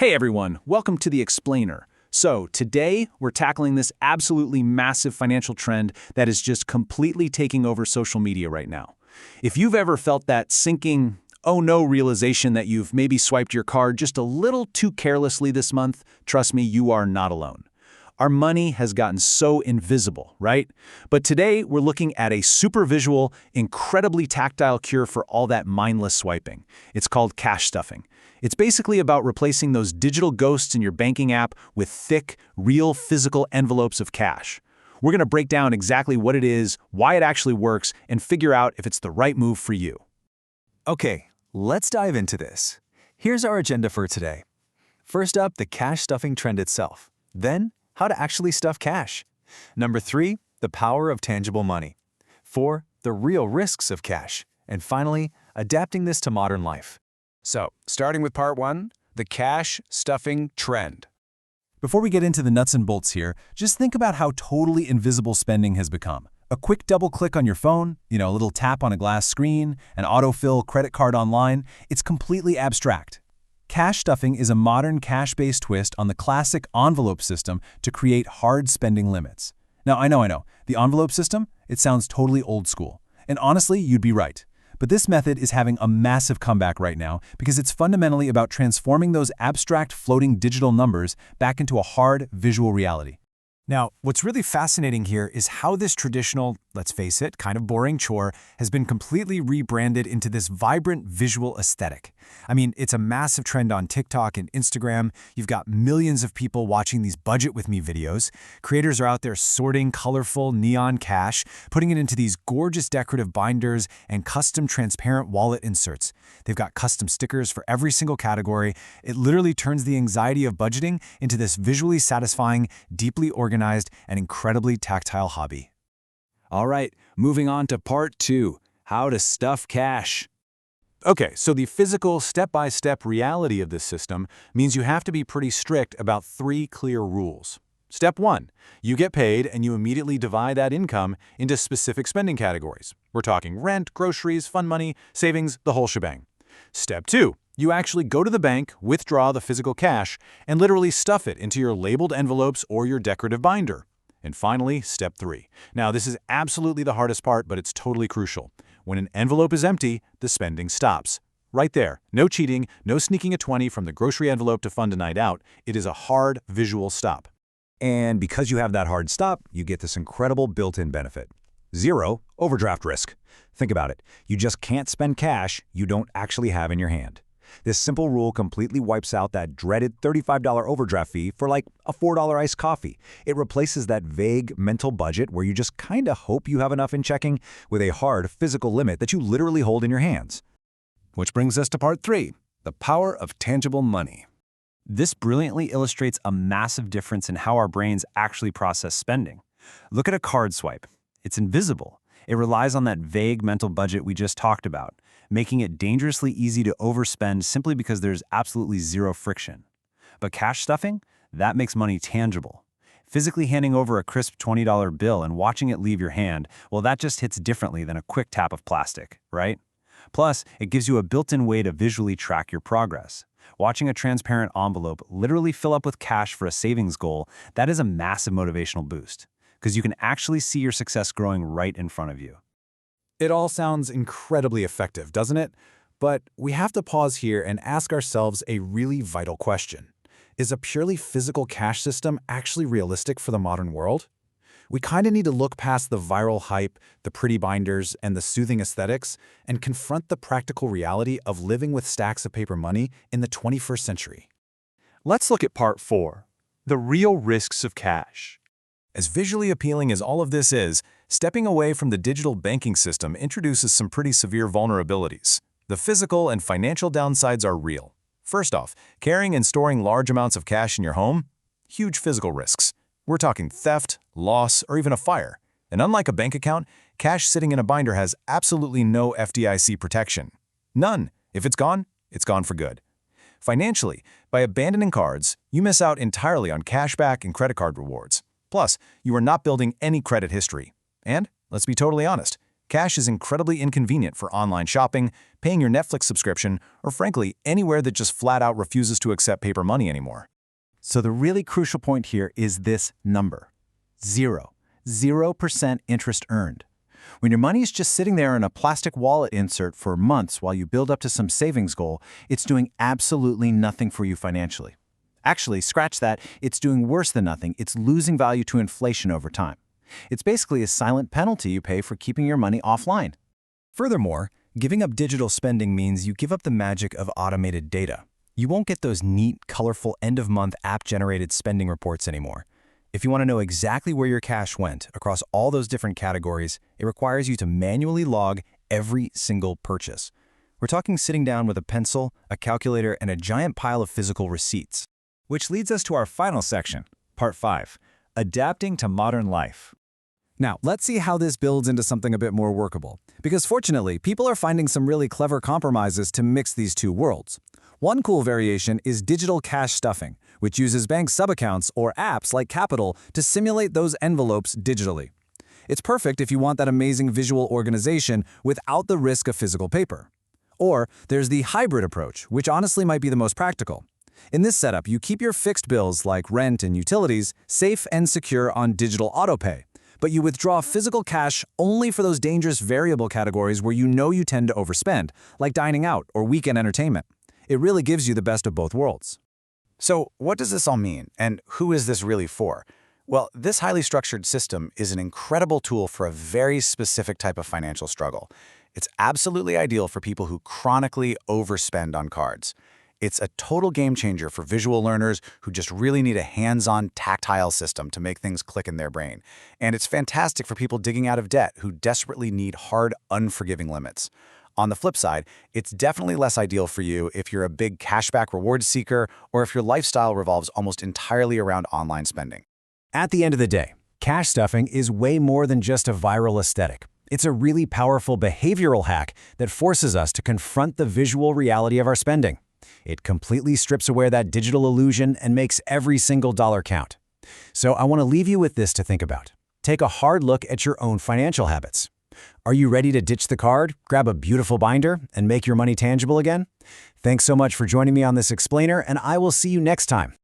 Hey everyone, welcome to The Explainer. So, today we're tackling this absolutely massive financial trend that is just completely taking over social media right now. If you've ever felt that sinking, oh no realization that you've maybe swiped your card just a little too carelessly this month, trust me, you are not alone. Our money has gotten so invisible, right? But today we're looking at a super visual, incredibly tactile cure for all that mindless swiping. It's called cash stuffing. It's basically about replacing those digital ghosts in your banking app with thick, real physical envelopes of cash. We're going to break down exactly what it is, why it actually works, and figure out if it's the right move for you. Okay, let's dive into this. Here's our agenda for today. First up, the cash stuffing trend itself. Then, how to actually stuff cash. Number 3, the power of tangible money. 4, the real risks of cash. And finally, adapting this to modern life. So, starting with part 1, the cash stuffing trend. Before we get into the nuts and bolts here, just think about how totally invisible spending has become. A quick double click on your phone, a little tap on a glass screen, an autofill credit card online, it's completely abstract. Cash stuffing is a modern cash-based twist on the classic envelope system to create hard spending limits. Now, I know, the envelope system, it sounds totally old school. And honestly, you'd be right. But this method is having a massive comeback right now because it's fundamentally about transforming those abstract floating digital numbers back into a hard visual reality. Now, what's really fascinating here is how this traditional, let's face it, kind of boring chore has been completely rebranded into this vibrant visual aesthetic. I mean, it's a massive trend on TikTok and Instagram. You've got millions of people watching these Budget With Me videos. Creators are out there sorting colorful neon cash, putting it into these gorgeous decorative binders and custom transparent wallet inserts. They've got custom stickers for every single category. It literally turns the anxiety of budgeting into this visually satisfying, deeply organized, and incredibly tactile hobby. All right, moving on to part 2, how to stuff cash. Okay, so the physical step-by-step reality of this system means you have to be pretty strict about 3 clear rules. Step 1, you get paid and you immediately divide that income into specific spending categories. We're talking rent, groceries, fun money, savings, the whole shebang. Step 2, you actually go to the bank, withdraw the physical cash, and literally stuff it into your labeled envelopes or your decorative binder. And finally, step 3. Now, this is absolutely the hardest part, but it's totally crucial. When an envelope is empty, the spending stops. Right there. No cheating, no sneaking a 20 from the grocery envelope to fund a night out. It is a hard visual stop. And because you have that hard stop, you get this incredible built-in benefit. 0 overdraft risk. Think about it. You just can't spend cash you don't actually have in your hand. This simple rule completely wipes out that dreaded $35 overdraft fee for like a $4 iced coffee. It replaces that vague mental budget where you just kinda hope you have enough in checking with a hard physical limit that you literally hold in your hands. Which brings us to part 3, the power of tangible money. This brilliantly illustrates a massive difference in how our brains actually process spending. Look at a card swipe. It's invisible. It relies on that vague mental budget we just talked about, making it dangerously easy to overspend simply because there's absolutely zero friction. But cash stuffing? That makes money tangible. Physically handing over a crisp $20 bill and watching it leave your hand, well, that just hits differently than a quick tap of plastic, right? Plus, it gives you a built-in way to visually track your progress. Watching a transparent envelope literally fill up with cash for a savings goal, that is a massive motivational boost, because you can actually see your success growing right in front of you. It all sounds incredibly effective, doesn't it? But we have to pause here and ask ourselves a really vital question. Is a purely physical cash system actually realistic for the modern world? We kinda need to look past the viral hype, the pretty binders, and the soothing aesthetics, and confront the practical reality of living with stacks of paper money in the 21st century. Let's look at part 4, the real risks of cash. As visually appealing as all of this is, stepping away from the digital banking system introduces some pretty severe vulnerabilities. The physical and financial downsides are real. First off, carrying and storing large amounts of cash in your home? Huge physical risks. We're talking theft, loss, or even a fire. And unlike a bank account, cash sitting in a binder has absolutely no FDIC protection. None. If it's gone for good. Financially, by abandoning cards, you miss out entirely on cashback and credit card rewards. Plus, you are not building any credit history. And, let's be totally honest, Cash is incredibly inconvenient for online shopping, paying your Netflix subscription, or frankly, anywhere that just flat out refuses to accept paper money anymore. So the really crucial point here is this number. 0% interest earned. When your money is just sitting there in a plastic wallet insert for months while you build up to some savings goal, it's doing absolutely nothing for you financially. Actually, scratch that, it's doing worse than nothing. It's losing value to inflation over time. It's basically a silent penalty you pay for keeping your money offline. Furthermore, giving up digital spending means you give up the magic of automated data. You won't get those neat, colorful end-of-month app-generated spending reports anymore. If you want to know exactly where your cash went across all those different categories, it requires you to manually log every single purchase. We're talking sitting down with a pencil, a calculator, and a giant pile of physical receipts. Which leads us to our final section, Part 5, Adapting to Modern Life. Now, let's see how this builds into something a bit more workable. Because fortunately, people are finding some really clever compromises to mix these two worlds. One cool variation is digital cash stuffing, which uses bank subaccounts or apps like Capital to simulate those envelopes digitally. It's perfect if you want that amazing visual organization without the risk of physical paper. Or there's the hybrid approach, which honestly might be the most practical. In this setup, you keep your fixed bills like rent and utilities safe and secure on digital autopay, but you withdraw physical cash only for those dangerous variable categories where you know you tend to overspend, like dining out or weekend entertainment. It really gives you the best of both worlds. So what does this all mean, and who is this really for? Well, this highly structured system is an incredible tool for a very specific type of financial struggle. It's absolutely ideal for people who chronically overspend on cards. It's a total game changer for visual learners who just really need a hands-on, tactile system to make things click in their brain. And it's fantastic for people digging out of debt who desperately need hard, unforgiving limits. On the flip side, it's definitely less ideal for you if you're a big cashback reward seeker or if your lifestyle revolves almost entirely around online spending. At the end of the day, cash stuffing is way more than just a viral aesthetic. It's a really powerful behavioral hack that forces us to confront the visual reality of our spending. It completely strips away that digital illusion and makes every single dollar count. So I want to leave you with this to think about. Take a hard look at your own financial habits. Are you ready to ditch the card, grab a beautiful binder, and make your money tangible again? Thanks so much for joining me on this explainer, and I will see you next time.